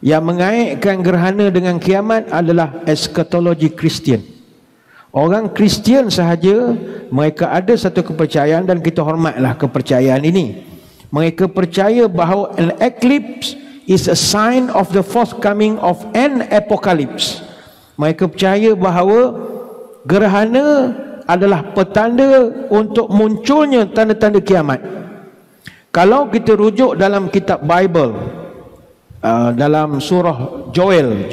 Yang mengaitkan gerhana dengan kiamat adalah eskatologi Kristian. Orang Kristian sahaja mereka ada satu kepercayaan, dan kita hormatlah kepercayaan ini. Mereka percaya bahawa an eclipse is a sign of the forthcoming of an apocalypse. Mereka percaya bahawa gerhana adalah petanda untuk munculnya tanda-tanda kiamat. Kalau kita rujuk dalam kitab Bible, dalam surah Joel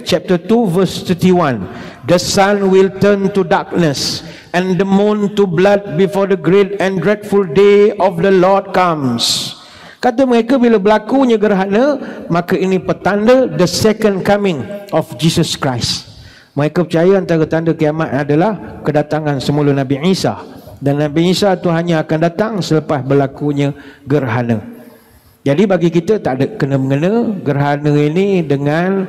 chapter 2 verse 31, the sun will turn to darkness and the moon to blood before the great and dreadful day of the Lord comes. Kata mereka, bila berlakunya gerhana, maka ini petanda the second coming of Jesus Christ. Mereka percaya antara tanda kiamat adalah kedatangan semula Nabi Isa, dan Nabi Isa itu hanya akan datang selepas berlakunya gerhana. Jadi bagi kita tak ada kena-mengena gerhana ini dengan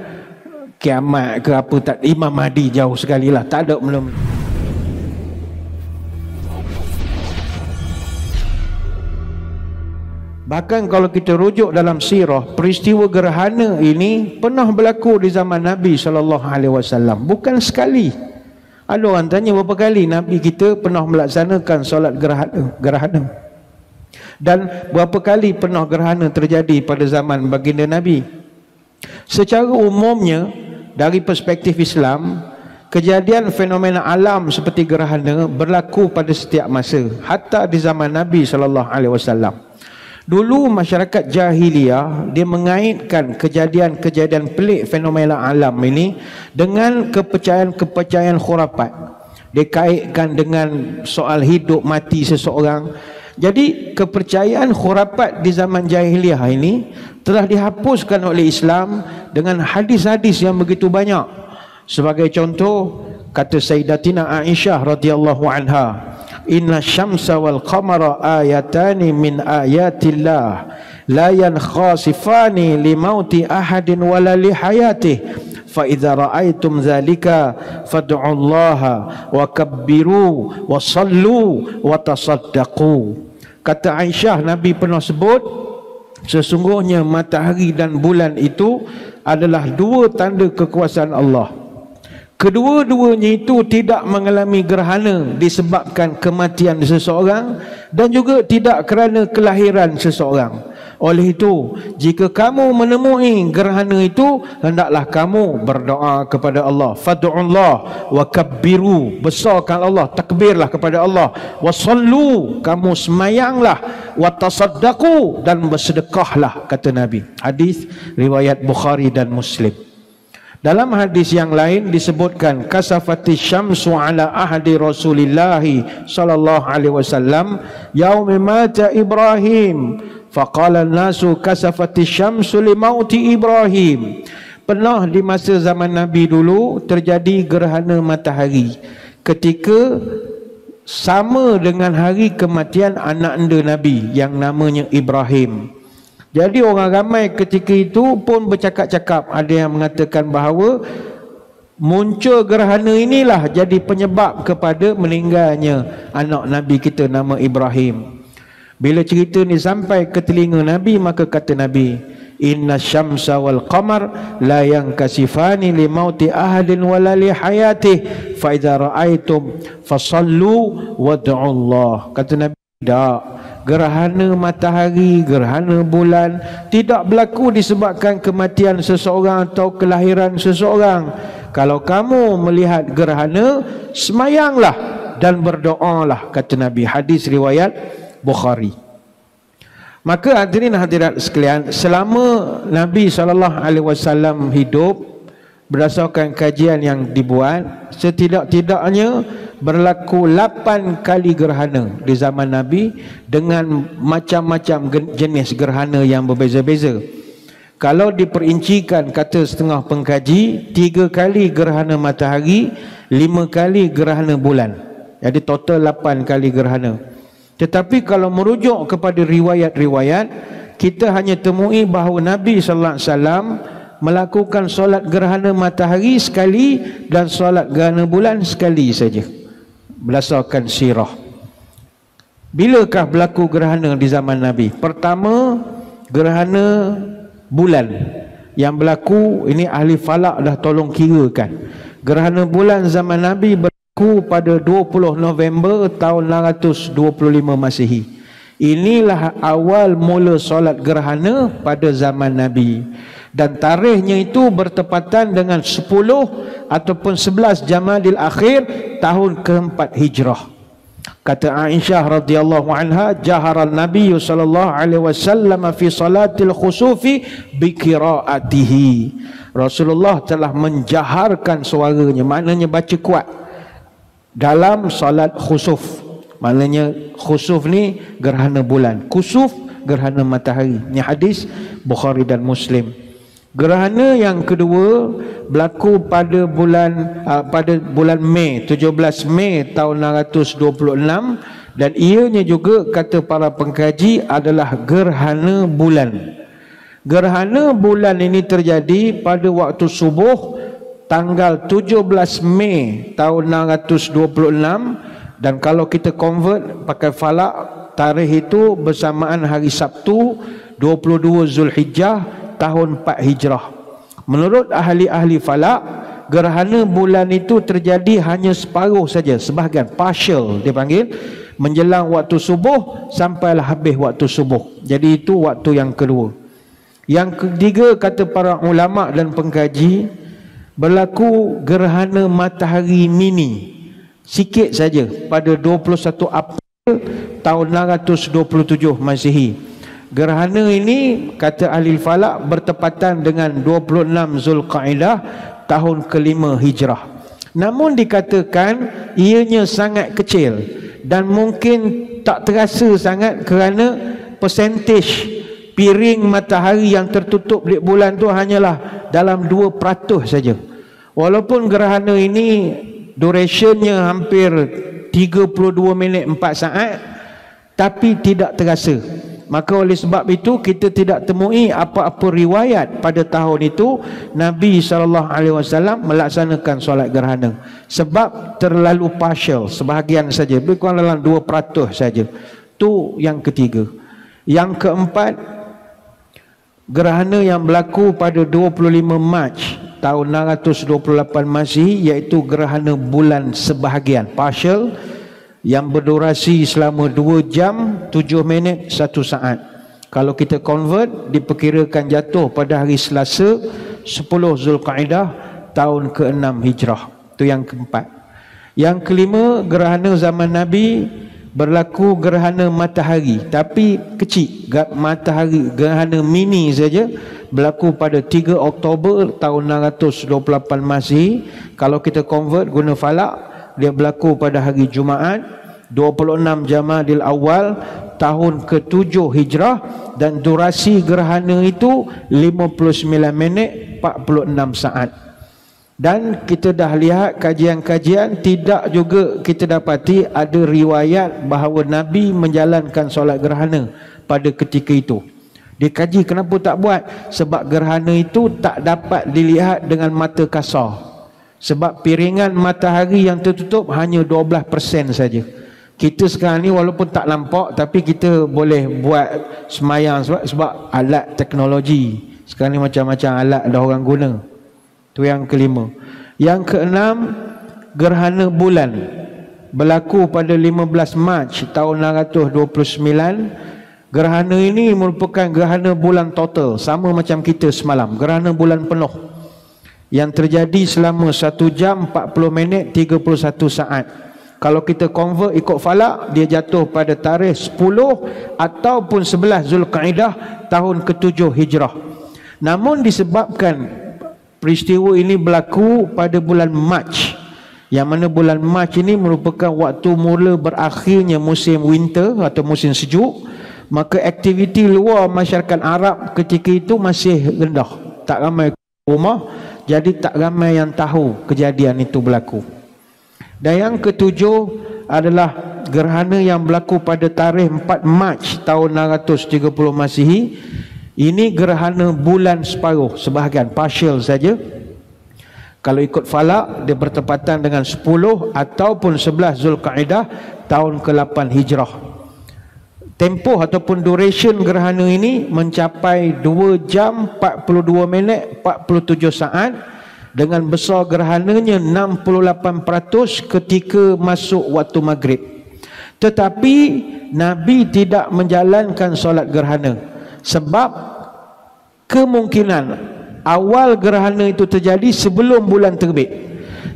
kiamat ke apa, tak. Imam Mahdi jauh sekali lah, tak ada belum. Bahkan kalau kita rujuk dalam sirah, peristiwa gerhana ini pernah berlaku di zaman Nabi SAW. Bukan sekali. Ada orang tanya berapa kali Nabi kita pernah melaksanakan solat gerhana. Dan berapa kali pernah gerhana terjadi pada zaman baginda Nabi. Secara umumnya, dari perspektif Islam, kejadian fenomena alam seperti gerhana berlaku pada setiap masa, hatta di zaman Nabi SAW. Dulu masyarakat jahiliyah dia mengaitkan kejadian-kejadian pelik fenomena alam ini dengan kepercayaan-kepercayaan khurafat. Dia kaitkan dengan soal hidup mati seseorang. Jadi kepercayaan khurafat di zaman jahiliyah ini telah dihapuskan oleh Islam dengan hadis-hadis yang begitu banyak. Sebagai contoh, kata Sayyidatina Aisyah radhiyallahu anha, inna syamsa wal qamara ayatani min ayatillah la yankhasifani li mauti ahadin wala li hayatih fa idza ra'aitum dzalika fad'ullaha wa kabbiru wa sallu wa tasaddaqu. Kata Aisyah, Nabi pernah sebut sesungguhnya matahari dan bulan itu adalah dua tanda kekuasaan Allah. Kedua-duanya itu tidak mengalami gerhana disebabkan kematian seseorang dan juga tidak kerana kelahiran seseorang. Oleh itu, jika kamu menemui gerhana itu, hendaklah kamu berdoa kepada Allah. Fad'ullah wa kabbiru, besarkan Allah, takbirlah kepada Allah. Wa sallu, kamu semayanglah. Wa tasaddaqu, dan bersedekahlah, kata Nabi. Hadis riwayat Bukhari dan Muslim. Dalam hadis yang lain disebutkan kasafati syamsu ala ahdi Rasulillah sallallahu alaihi wasallam yaumi mata Ibrahim faqala an-nasu kasafati syamsu li mauti Ibrahim. Pernah di masa zaman Nabi dulu terjadi gerhana matahari ketika sama dengan hari kematian anak anda Nabi yang namanya Ibrahim. Jadi orang ramai ketika itu pun bercakap-cakap. Ada yang mengatakan bahawa muncul gerhana inilah jadi penyebab kepada meninggalnya anak Nabi kita nama Ibrahim. Bila cerita ni sampai ke telinga Nabi, maka kata Nabi, inna syamsa wal qamar la yankasifani li mauti ahadin wala li hayatih fa idza ra'aitum fasallu wad'ullah. Kata Nabi, tak, gerhana matahari, gerhana bulan tidak berlaku disebabkan kematian seseorang atau kelahiran seseorang. Kalau kamu melihat gerhana, semayanglah dan berdoalah, kata Nabi. Hadis riwayat Bukhari. Maka hadirin hadirat sekalian, selama Nabi SAW hidup, berdasarkan kajian yang dibuat, setidak-tidaknya berlaku 8 kali gerhana di zaman Nabi dengan macam-macam jenis gerhana yang berbeza-beza. Kalau diperincikan, kata setengah pengkaji, 3 kali gerhana matahari, 5 kali gerhana bulan. Jadi total 8 kali gerhana. Tetapi kalau merujuk kepada riwayat-riwayat, kita hanya temui bahawa Nabi SAW melakukan solat gerhana matahari sekali dan solat gerhana bulan sekali saja, berdasarkan sirah. Bilakah berlaku gerhana di zaman Nabi? Pertama, gerhana bulan. yang berlaku ini ahli falak dah tolong kirakan. Gerhana bulan zaman Nabi berlaku pada 20 November tahun 625 Masihi. Inilah awal mula solat gerhana pada zaman Nabi. Dan tarikhnya itu bertepatan dengan 10 ataupun 11 Jamadil Akhir tahun keempat Hijrah. Kata Aisyah radhiyallahu anha, jahara Nabi sallallahu alaihi wasallam fi salatil khusufi bi qiraatihi. Rasulullah telah menjaharkan suaranya, maknanya baca kuat dalam salat khusuf. Maknanya khusuf ni gerhana bulan, kusuf gerhana matahari. Ini hadis Bukhari dan Muslim. Gerhana yang kedua berlaku pada bulan Mei, 17 Mei tahun 626, dan ianya juga kata para pengkaji adalah gerhana bulan. Gerhana bulan ini terjadi pada waktu subuh tanggal 17 Mei tahun 626, dan kalau kita convert pakai falak, tarikh itu bersamaan hari Sabtu 22 Zulhijjah tahun 4 Hijrah. Menurut ahli-ahli falak, gerhana bulan itu terjadi hanya separuh saja, sebahagian, partial dia panggil, menjelang waktu subuh sampailah habis waktu subuh. Jadi itu waktu yang kedua. Yang ketiga kata para ulama dan pengkaji, berlaku gerhana matahari mini sikit saja pada 21 April tahun 627 Masihi. Gerhana ini kata ahli falak bertepatan dengan 26 Zulqaidah tahun kelima Hijrah. Namun dikatakan ianya sangat kecil dan mungkin tak terasa sangat kerana persentage piring matahari yang tertutup di bulan tu hanyalah dalam 2% saja. Walaupun gerhana ini durationnya hampir 32 minit 4 saat, tapi tidak terasa. Maka oleh sebab itu kita tidak temui apa-apa riwayat pada tahun itu Nabi SAW melaksanakan solat gerhana, sebab terlalu partial, sebahagian saja, lebih kurang dalam 2% saja. Itu yang ketiga. Yang keempat, gerhana yang berlaku pada 25 Mac tahun 628 Masihi, iaitu gerhana bulan sebahagian, partial, yang berdurasi selama 2 jam 7 minit 1 saat. Kalau kita convert, diperkirakan jatuh pada hari Selasa 10 Zulqaidah tahun ke-6 Hijrah. Itu yang keempat. Yang kelima, gerhana zaman Nabi berlaku gerhana matahari, tapi kecil, matahari gerhana mini saja, berlaku pada 3 Oktober tahun 628 Masihi. Kalau kita convert guna falak, dia berlaku pada hari Jumaat 26 Jamadil Awal tahun ke-7 Hijrah, dan durasi gerhana itu 59 minit 46 saat. Dan kita dah lihat kajian-kajian, tidak juga kita dapati ada riwayat bahawa Nabi menjalankan solat gerhana pada ketika itu. Dikaji kenapa tak buat? Sebab gerhana itu tak dapat dilihat dengan mata kasar. Sebab piringan matahari yang tertutup hanya 12% saja. Kita sekarang ni walaupun tak nampak, tapi kita boleh buat semayang sebab alat teknologi. Sekarang ni macam-macam alat dah orang guna. Itu yang kelima. Yang keenam, gerhana bulan berlaku pada 15 Mac tahun 629. Gerhana ini merupakan gerhana bulan total, sama macam kita semalam, gerhana bulan penuh, yang terjadi selama 1 jam 40 minit 31 saat. Kalau kita convert ikut falak, dia jatuh pada tarikh 10 ataupun 11 Zulqaidah tahun ke-7 Hijrah. Namun disebabkan peristiwa ini berlaku pada bulan Mac, yang mana bulan Mac ini merupakan waktu mula berakhirnya musim winter atau musim sejuk, maka aktiviti luar masyarakat Arab ketika itu masih rendah, tak ramai rumah. Jadi tak ramai yang tahu kejadian itu berlaku. Dan yang ketujuh adalah gerhana yang berlaku pada tarikh 4 Mac tahun 630 Masihi. Ini gerhana bulan separuh, sebahagian, partial saja. Kalau ikut falak, dia bertepatan dengan 10 ataupun 11 Zulqaidah tahun ke-8 Hijrah. tempoh ataupun duration gerhana ini mencapai 2 jam 42 minit 47 saat dengan besar gerhananya 68% ketika masuk waktu maghrib. Tetapi Nabi tidak menjalankan solat gerhana sebab kemungkinan awal gerhana itu terjadi sebelum bulan terbit.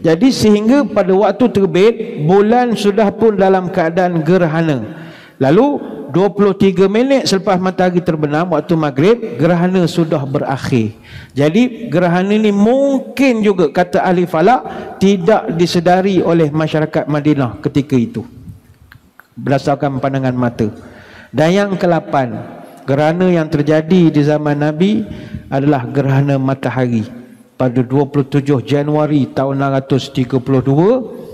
Jadi sehingga pada waktu terbit bulan sudah pun dalam keadaan gerhana. Lalu 23 minit selepas matahari terbenam waktu maghrib, gerhana sudah berakhir. Jadi gerhana ini mungkin juga, kata ahli falak, tidak disedari oleh masyarakat Madinah ketika itu berdasarkan pandangan mata. Dan yang ke-8, gerhana yang terjadi di zaman Nabi adalah gerhana matahari pada 27 Januari tahun 632.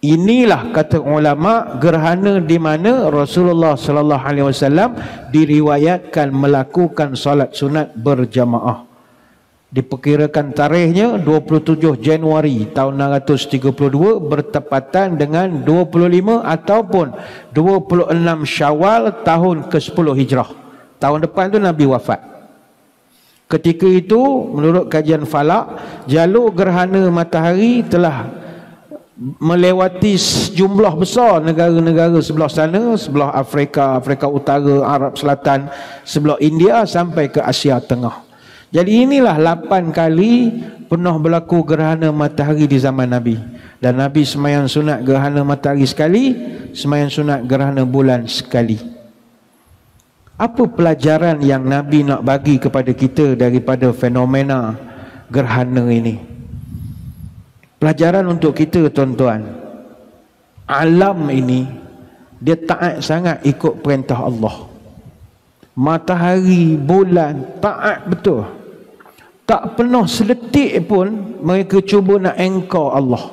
Inilah kata ulama gerhana di mana Rasulullah sallallahu alaihi wasallam diriwayatkan melakukan solat sunat berjamaah. Diperkirakan tarikhnya 27 Januari tahun 632 bertepatan dengan 25 ataupun 26 Syawal tahun ke-10 Hijrah. Tahun depan tu Nabi wafat. Ketika itu menurut kajian falak, jalur gerhana matahari telah melewati jumlah besar negara-negara sebelah sana, sebelah Afrika, Afrika Utara, Arab Selatan, sebelah India sampai ke Asia Tengah. Jadi inilah 8 kali pernah berlaku gerhana matahari di zaman Nabi. Dan Nabi sembahyang sunat gerhana matahari sekali, sembahyang sunat gerhana bulan sekali. Apa pelajaran yang Nabi nak bagi kepada kita daripada fenomena gerhana ini? Pelajaran untuk kita, tuan-tuan, alam ini dia taat sangat ikut perintah Allah. Matahari, bulan taat betul. Tak pernah seletik pun mereka cuba nak engkau Allah.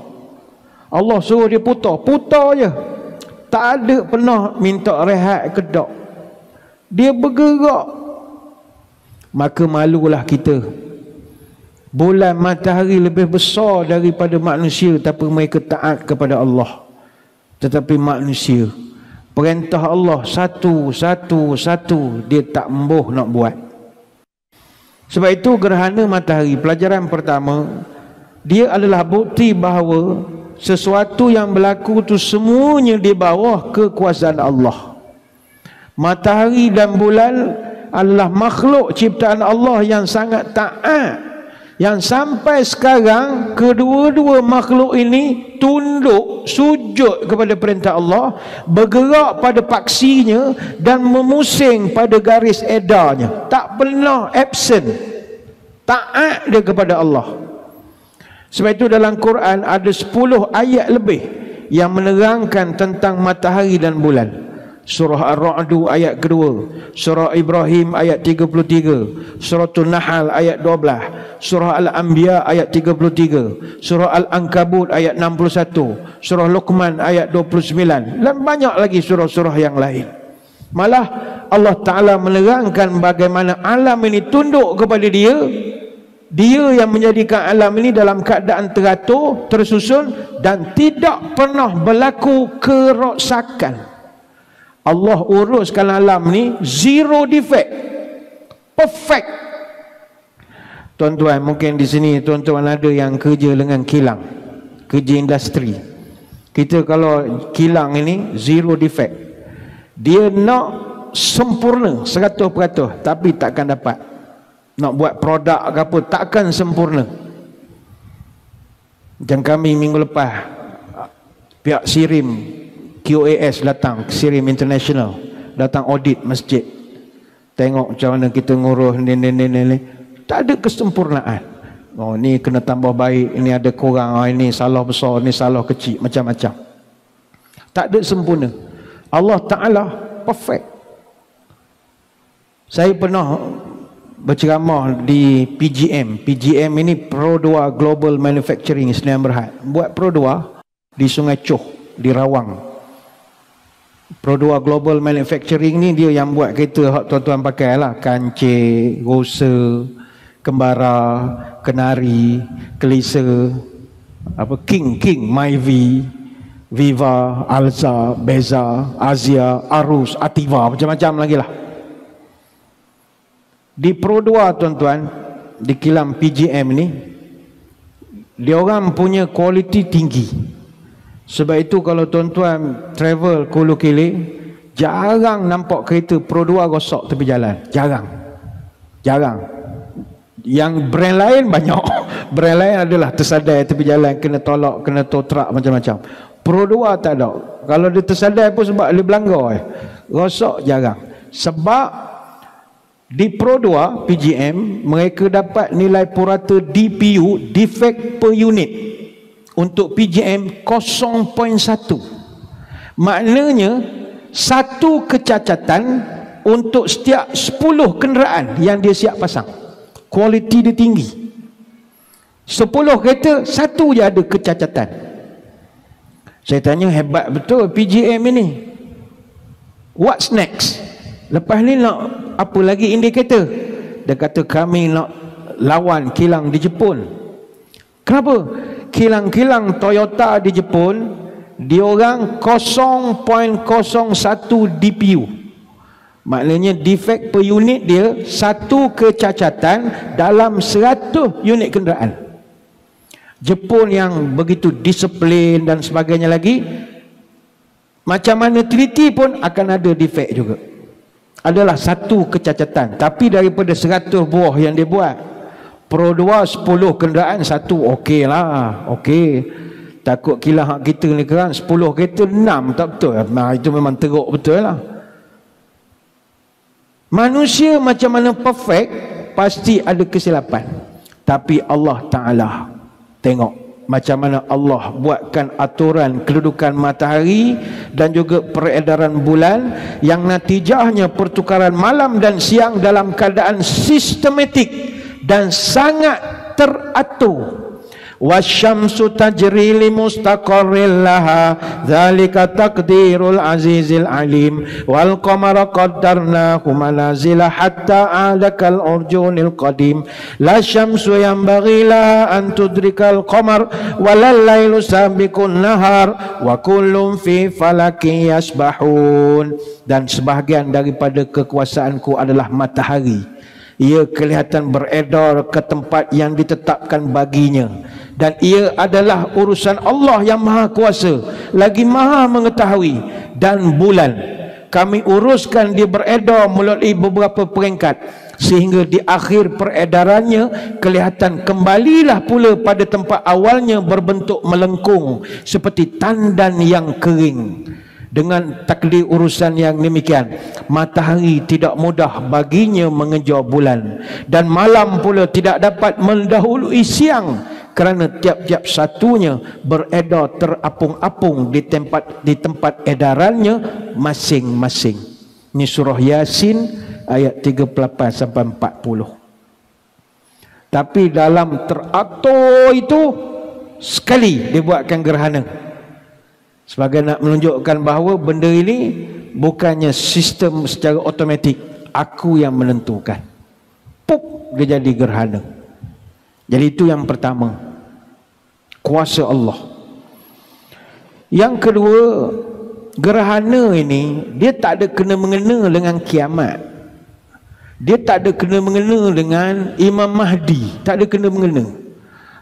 Allah suruh dia putar je. Tak ada pernah minta rehat ke tak. Dia bergerak. Maka malulah kita. Bulan matahari lebih besar daripada manusia, tapi mereka taat kepada Allah. Tetapi manusia, perintah Allah satu, dia tak embuh nak buat. Sebab itu gerhana matahari, pelajaran pertama, dia adalah bukti bahawa sesuatu yang berlaku itu semuanya di bawah kekuasaan Allah. Matahari dan bulan adalah makhluk ciptaan Allah yang sangat taat, yang sampai sekarang kedua-dua makhluk ini tunduk, sujud kepada perintah Allah, bergerak pada paksinya dan memusing pada garis edarnya. Tak pernah absent. Taat dia kepada Allah. Sebab itu dalam Quran ada 10 ayat lebih yang menerangkan tentang matahari dan bulan. Surah Ar-Ra'du ayat kedua, Surah Ibrahim ayat 33, Surah An-Nahl ayat 12, Surah Al-Anbiya ayat 33, Surah Al-Ankabut ayat 61, Surah Luqman ayat 29, dan banyak lagi surah-surah yang lain. Malah Allah Ta'ala menerangkan bagaimana alam ini tunduk kepada dia. Dia yang menjadikan alam ini dalam keadaan teratur, tersusun dan tidak pernah berlaku kerosakan. Allah uruskan alam ni zero defect, perfect. Tuan-tuan, mungkin di sini tuan-tuan ada yang kerja dengan kilang, kerja industri. Kita kalau kilang ini zero defect, dia nak sempurna 100%, tapi takkan dapat. Nak buat produk ke apa, takkan sempurna. Macam kami minggu lepas, pihak Sirim QAS datang, Sirim International datang audit masjid, tengok macam mana kita ngurus ni. Tak ada kesempurnaan. Oh, ni kena tambah baik, ini ada kurang, oh, ini salah besar, ini salah kecil, macam-macam. Tak ada sempurna. Allah Ta'ala perfect. Saya pernah berceramah di PGM. PGM ini Pro 2 Global Manufacturing Sdn Bhd. Buat Pro 2 di Sungai Choh, di Rawang. Pro 2 Global Manufacturing ni dia yang buat kereta hak tuan-tuan pakai lah, kancil, rosa, kembara, kenari, kelisa, apa, King, Myvi, Viva, Alza, Beza, Azia, Arus, Ativa, macam-macam lagi lah. Di Pro 2 tuan-tuan, di kilang PGM ni, dia orang punya kualiti tinggi. Sebab itu kalau tuan-tuan travel ke Hulu Kilik, jarang nampak kereta Pro 2 rosak tepi jalan. Jarang. Yang brand lain banyak. Brand lain adalah tersadai tepi jalan, kena tolak, kena tow truck, macam-macam. Pro 2 tak ada. Kalau dia tersadai pun sebab dia belanggar. Rosak jarang. Sebab di Pro 2 PGM mereka dapat nilai purata DPU, defect per unit, untuk PGM 0.1. Maknanya satu kecacatan untuk setiap 10 kenderaan yang dia siap pasang. Kualiti dia tinggi. 10 kereta, satu je ada kecacatan. Saya tanya, hebat betul PGM ini. What's next? Lepas ni nak apa lagi indikator? Dia kata kami nak lawan kilang di Jepun. Kenapa? Kilang-kilang Toyota di Jepun, diorang 0.01 DPU. Maknanya defect per unit dia satu kecacatan dalam 100 unit kenderaan. Jepun yang begitu disiplin dan sebagainya lagi, macam mana teliti pun akan ada defect juga. Adalah satu kecacatan. Tapi daripada 100 buah yang dia buat, Pro 2 10 kenderaan satu, okey lah. Okey. Takut kilang hak kita ni kan 10 kereta 6 tak betul. Nah, itu memang teruk betul lah. Manusia macam mana perfect, pasti ada kesilapan. Tapi Allah Ta'ala, tengok macam mana Allah buatkan aturan kedudukan matahari dan juga peredaran bulan, yang natijahnya pertukaran malam dan siang dalam keadaan sistematik dan sangat teratur. Wasyamsu tajri li mustaqarril laha dzalika taqdirul azizil alim wal qamara qaddarnahu manazila hatta a'lakal urjunil qadim la syamsu yanbaghi laha an tudrikal qamar walal lailu sabiqun nahar wa kullun fi falakin yasbahun. Dan sebahagian daripada kekuasaanku adalah matahari. Ia kelihatan beredar ke tempat yang ditetapkan baginya, dan ia adalah urusan Allah yang maha kuasa lagi maha mengetahui. Dan bulan kami uruskan dia beredar melalui beberapa peringkat, sehingga di akhir peredarannya kelihatan kembalilah pula pada tempat awalnya berbentuk melengkung seperti tandan yang kering. Dengan takdir urusan yang demikian, matahari tidak mudah baginya mengejar bulan, dan malam pula tidak dapat mendahului siang, kerana tiap-tiap satunya beredar terapung-apung di tempat edarannya masing-masing. Ini surah Yasin ayat 38 sampai 40. Tapi dalam teratur itu sekali dia buatkan gerhana, sebagai nak menunjukkan bahawa benda ini bukannya sistem secara automatik, aku yang menentukan. Pup, dia jadi gerhana. Jadi itu yang pertama, kuasa Allah. Yang kedua, gerhana ini dia tak ada kena-mengena dengan kiamat. Dia tak ada kena-mengena dengan Imam Mahdi, tak ada kena-mengena.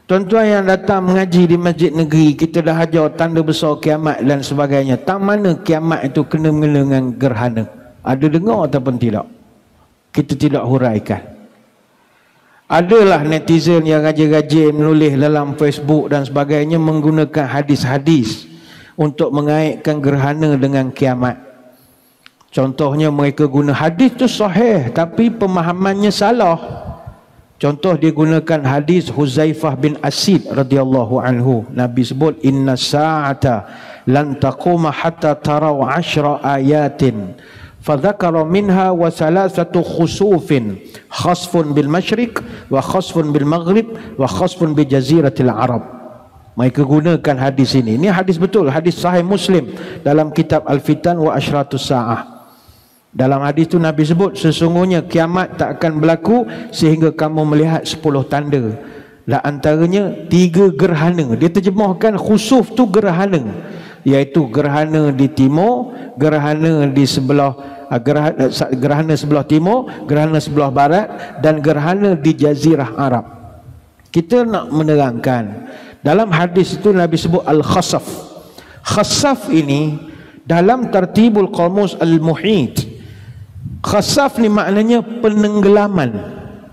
Tuan-tuan yang datang mengaji di masjid negeri, kita dah ajar tanda besar kiamat dan sebagainya. Tak mana kiamat itu kena mengena dengan gerhana? Ada dengar ataupun tidak? Kita tidak huraikan. Adalah netizen yang rajin-rajin menulis dalam Facebook dan sebagainya menggunakan hadis-hadis untuk mengaitkan gerhana dengan kiamat. Contohnya mereka guna hadis tu sahih tapi pemahamannya salah. Contoh dia gunakan hadis Huzaifah bin Asid radhiyallahu anhu. Nabi sebut inna sa'ata lan taquma hatta taraw 10 ayatin. Fadzakara minha wa salasatu khusufin, khasfun bil masyriq wa khasfun bil maghrib wa khasfun bi jaziratil arab. Mereka gunakan hadis ini. Ini hadis betul, hadis sahih Muslim dalam kitab Al-Fitan wa Asyratus Sa'ah. Dalam hadis itu Nabi sebut sesungguhnya kiamat tak akan berlaku sehingga kamu melihat 10 tanda. Dan antaranya 3 gerhana. Dia terjemahkan khusuf tu gerhana. iaitu gerhana di timur, gerhana di sebelah gerhana sebelah timur, gerhana sebelah barat, dan gerhana di Jazirah Arab. Kita nak menerangkan, dalam hadis itu Nabi sebut al-khasaf. Khasaf ini dalam Tartibul Qamus Al-Muhit, khasaf ni maknanya penenggelaman,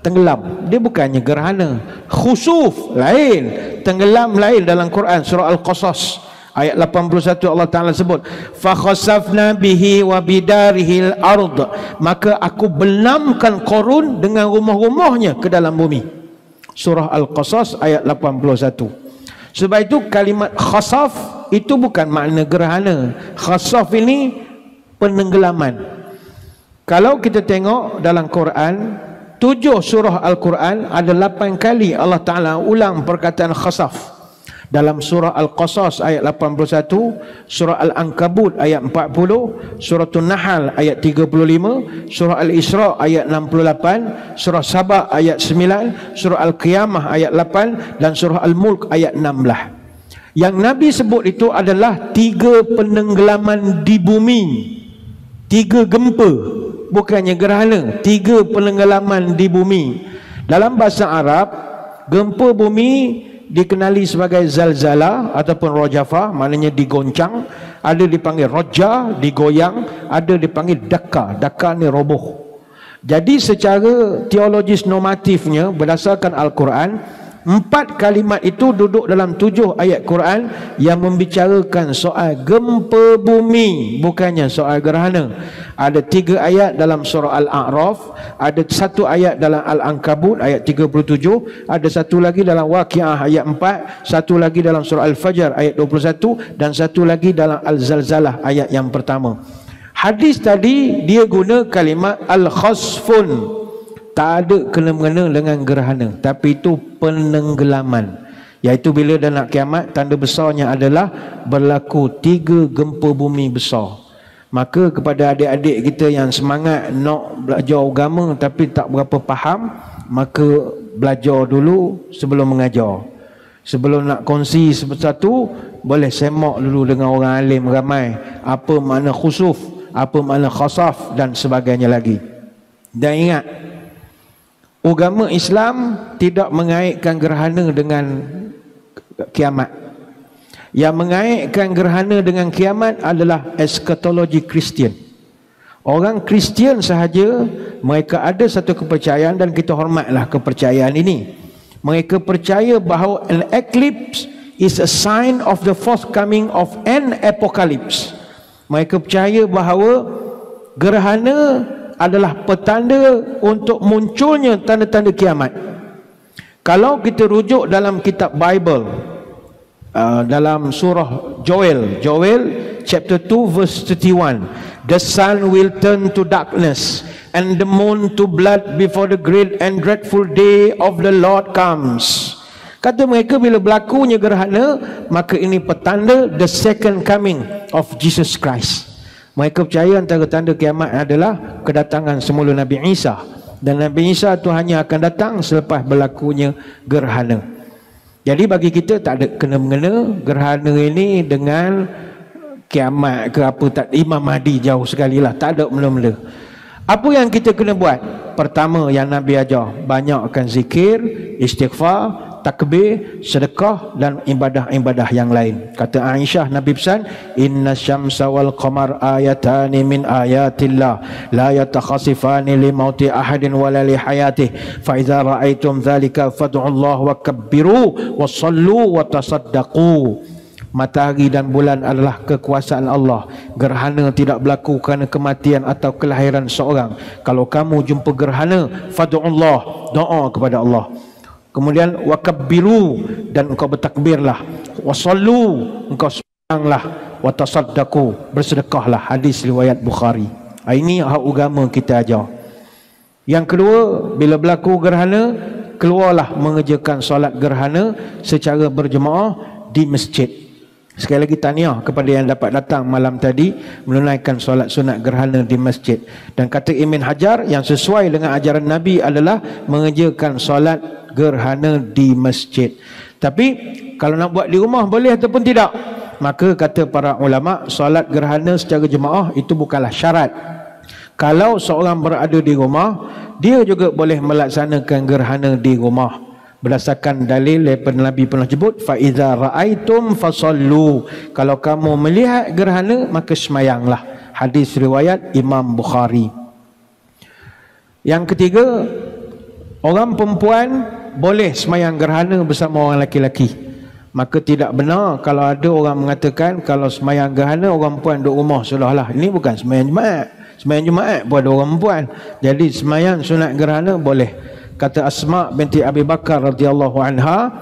tenggelam. Dia bukannya gerhana. Khusuf lain, tenggelam lain. Dalam Quran surah Al-Qasas ayat 81 Allah Ta'ala sebut, fa khasafna bihi wa bidarihil ard, maka aku benamkan Qarun dengan rumah-rumahnya ke dalam bumi. Surah Al-Qasas ayat 81. Sebab itu kalimat khasaf itu bukan makna gerhana. Khasaf ini penenggelaman. Kalau kita tengok dalam Quran, 7 surah Al-Quran ada 8 kali Allah Ta'ala ulang perkataan khasaf. Dalam surah Al-Qasas ayat 81, surah Al-Ankabut ayat 40, surah An-Nahl ayat 35, surah Al-Isra ayat 68, surah Sabah ayat 9, surah Al-Qiyamah ayat 8, dan surah Al-Mulk ayat 16. Yang Nabi sebut itu adalah 3 penenggelaman di bumi, 3 gempa, bukannya gerhana. 3 penenggelaman di bumi. Dalam bahasa Arab, gempa bumi dikenali sebagai zalzala ataupun rojafah, maknanya digoncang. Ada dipanggil roja, digoyang. Ada dipanggil daka. Daka ni roboh. Jadi secara teologis normatifnya berdasarkan Al-Quran, 4 kalimat itu duduk dalam 7 ayat Quran yang membicarakan soal gempa bumi, bukannya soal gerhana. Ada 3 ayat dalam surah Al-A'raf, ada 1 ayat dalam Al-Ankabut ayat 37, ada 1 lagi dalam Waqiah ayat 4, 1 lagi dalam surah Al-Fajr ayat 21, dan 1 lagi dalam Al-Zalzalah ayat yang pertama. Hadis tadi dia guna kalimat al-khasfun, tak ada kena-mengena dengan gerhana, tapi itu penenggelaman. Iaitu bila dah nak kiamat, tanda besarnya adalah berlaku 3 gempa bumi besar. Maka kepada adik-adik kita yang semangat nak belajar agama tapi tak berapa faham, maka belajar dulu sebelum mengajar. Sebelum nak kongsi sesuatu, boleh semak dulu dengan orang alim ramai, apa makna khusuf, apa makna khasaf dan sebagainya lagi. Dan ingat, agama Islam tidak mengaitkan gerhana dengan kiamat. Yang mengaitkan gerhana dengan kiamat adalah eskatologi Kristian. Orang Kristian sahaja mereka ada satu kepercayaan, dan kita hormatlah kepercayaan ini. Mereka percaya bahawa an eclipse is a sign of the forthcoming of an apocalypse. Mereka percaya bahawa gerhana adalah petanda untuk munculnya tanda-tanda kiamat. Kalau kita rujuk dalam kitab Bible, dalam surah Joel chapter 2 verse 31, the sun will turn to darkness and the moon to blood before the great and dreadful day of the Lord comes. Kata mereka, bila berlakunya gerhana, maka ini petanda the second coming of Jesus Christ. Mereka percaya antara tanda kiamat adalah kedatangan semula Nabi Isa, dan Nabi Isa itu hanya akan datang selepas berlakunya gerhana. Jadi bagi kita tak ada kena-mengena gerhana ini dengan kiamat ke apa, tak. Imam Mahdi jauh sekali lah, tak ada mula-mula. Apa yang kita kena buat? Pertama yang Nabi ajar, banyakkan zikir, istighfar, takbir, sedekah dan ibadah-ibadah yang lain. Kata Aisyah, Nabi pesan, inna syamsa wal qamar ayatani min ayatillah la yatakhasifani li mauti ahadin wala li hayatih fa idza ra'aitum dzalika fad'u Allah wa kabbiru wa sallu wa tasaddaqu. Matahari dan bulan adalah kekuasaan Allah. Gerhana tidak berlaku kerana kematian atau kelahiran seorang. Kalau kamu jumpa gerhana, fad'u Allah, doa kepada Allah. Kemudian wakabbiru, dan engkau bertakbirlah, wasallu, engkau sembahyanglah, watasaddaqu, bersedekahlah. Hadis riwayat Bukhari. Ini hak agama kita ajar. Yang kedua, bila berlaku gerhana, keluarlah mengerjakan solat gerhana secara berjemaah di masjid. Sekali lagi tahniah kepada yang dapat datang malam tadi menunaikan solat sunat gerhana di masjid. Dan kata Ibn Hajar, yang sesuai dengan ajaran Nabi adalah mengerjakan solat gerhana di masjid. Tapi kalau nak buat di rumah boleh ataupun tidak? Maka kata para ulama, solat gerhana secara jemaah itu bukanlah syarat. Kalau seorang berada di rumah, dia juga boleh melaksanakan gerhana di rumah. Berdasarkan dalil daripada Nabi pernah sebut, fa iza raaitum fasallu. Kalau kamu melihat gerhana, maka semayanglah. Hadis riwayat Imam Bukhari. Yang ketiga, orang perempuan boleh semayang gerhana bersama orang lelaki-lelaki. Maka tidak benar kalau ada orang mengatakan kalau semayang gerhana orang perempuan duduk rumah. Sudahlah, ini bukan semayang Jumaat. Semayang Jumaat pun ada orang perempuan. Jadi semayang sunat gerhana boleh. Kata Asma binti Abi Bakar radhiyallahu anha,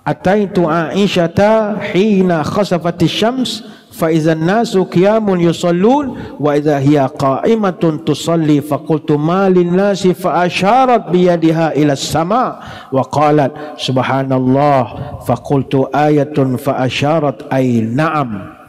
ataitu Aisyata hina khasafati syams fa idzan nasu qiyamun yusallun wa idza hiya qa'imatun tusalli fa qultu ma lin nasi fa asharat bi yadiha ila as-sama wa qalat subhanallah fa qultu ayatun fa asharat ay na'am.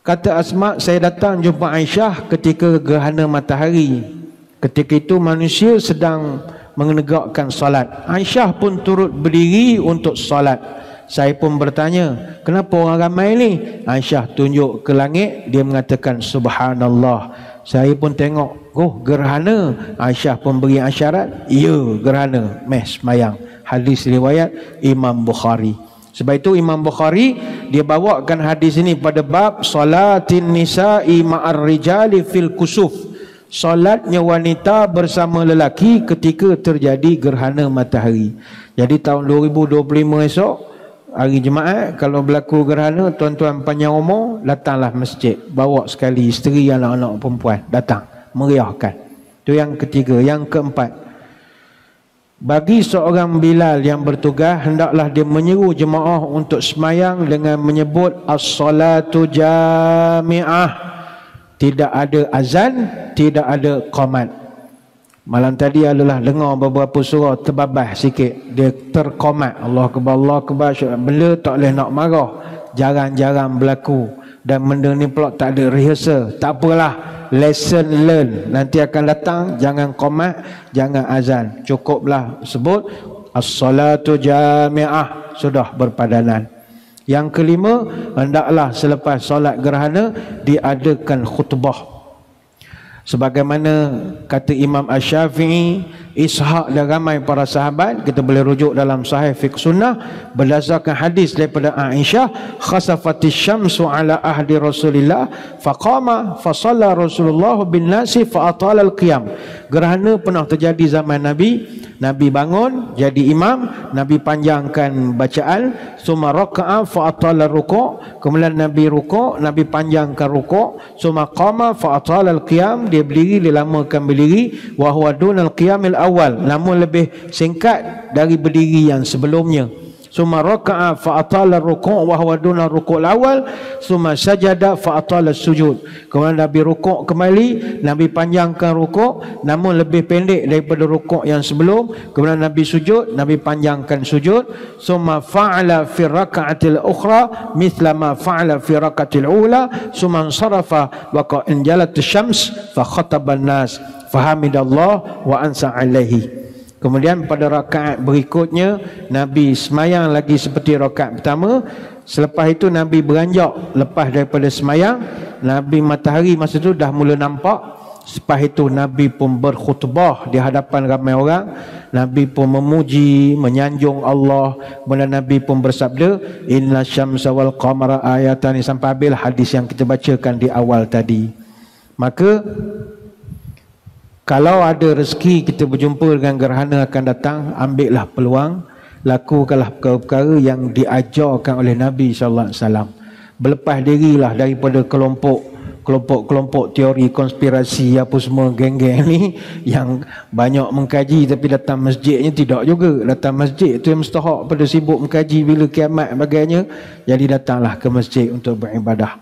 Kata Asma, saya datang jumpa Aisyah ketika gerhana matahari. Ketika itu manusia sedang menegakkan salat. Aisyah pun turut berdiri untuk salat. Saya pun bertanya, kenapa orang ramai ni? Aisyah tunjuk ke langit, dia mengatakan subhanallah. Saya pun tengok, oh gerhana. Aisyah pun beri isyarat, ya gerhana. Semayang. Hadis riwayat Imam Bukhari. Sebab itu Imam Bukhari dia bawakan hadis ini pada bab salatin nisa'i ma'ar rijali fil kusuf. Solatnya wanita bersama lelaki ketika terjadi gerhana matahari. Jadi tahun 2025 esok, hari Jumaat, kalau berlaku gerhana, tuan-tuan panjang umur, datanglah masjid. Bawa sekali isteri, anak-anak perempuan. Datang, meriahkan. Itu yang ketiga. Yang keempat, bagi seorang Bilal yang bertugas, hendaklah dia menyeru jemaah untuk semayang dengan menyebut as-salatu jami'ah. Tidak ada azan, tidak ada qamat. Malam tadi adalah dengar beberapa surah terbabas sikit. Dia terqamat. Allah Akbar, Allah Akbar. Benda tak boleh nak marah. Jarang-jarang berlaku. Dan benda ni pula tak ada rehearsal. Tak apalah. Lesson learn. Nanti akan datang. Jangan qamat, jangan azan. Cukuplah sebut as-salatu jami'ah. Sudah berpadanan. Yang kelima, hendaklah selepas solat gerhana diadakan khutbah. Sebagaimana kata Imam Asy-Syafi'i, Ishaq dan ramai para sahabat, kita boleh rujuk dalam Sahih Fiqh Sunnah berdasarkan hadis daripada Aisyah, khasafatis syamsu ala ahdi Rasulillah faqama fa shalla Rasulullah bin nasi fa atala al-qiyam. Gerhana pernah terjadi zaman Nabi. Nabi bangun jadi imam, Nabi panjangkan bacaan, summa raka'a fa atala ruku', kemudian Nabi ruku', Nabi panjangkan ruku', summa qama fa atala al-qiyam, dia berdiri, dia lamakan berdiri, wa huwa dunal qiyamil awal, namun lebih singkat dari berdiri yang sebelumnya. Summa raka'a fa atala ruku' wa huwa duna ruku' awal, summa sajada fa atala sujud. Kemudian Nabi rukuk kembali, Nabi panjangkan rukuk namun lebih pendek daripada rukuk yang sebelum. Kemudian Nabi sujud, Nabi panjangkan sujud. Summa fa'ala fi raka'atil ukhra mithla ma fa'ala fi raka'atil ula, summa ansarafa wa qa'in jalat syams fa khataba an-nas fahamidallah wa ansa alaihi. Kemudian pada rakaat berikutnya Nabi semayang lagi seperti rakaat pertama. Selepas itu Nabi beranjak lepas daripada semayang. Nabi matahari masa itu dah mula nampak. Selepas itu Nabi pun berkhutbah di hadapan ramai orang. Nabi pun memuji, menyanjung Allah. Kemudian Nabi pun bersabda, inna syamsa wal qamara ayatani, sampai habis hadis yang kita bacakan di awal tadi. Maka kalau ada rezeki kita berjumpa dengan gerhana akan datang, ambillah peluang, lakukanlah perkara-perkara yang diajarkan oleh Nabi SAW. Berlepas dirilah daripada kelompok teori konspirasi apa semua, geng-geng ni yang banyak mengkaji tapi datang masjidnya tidak juga. Datang masjid tu yang mustahak pada sibuk mengkaji bila kiamat bagainya. Jadi datanglah ke masjid untuk beribadah.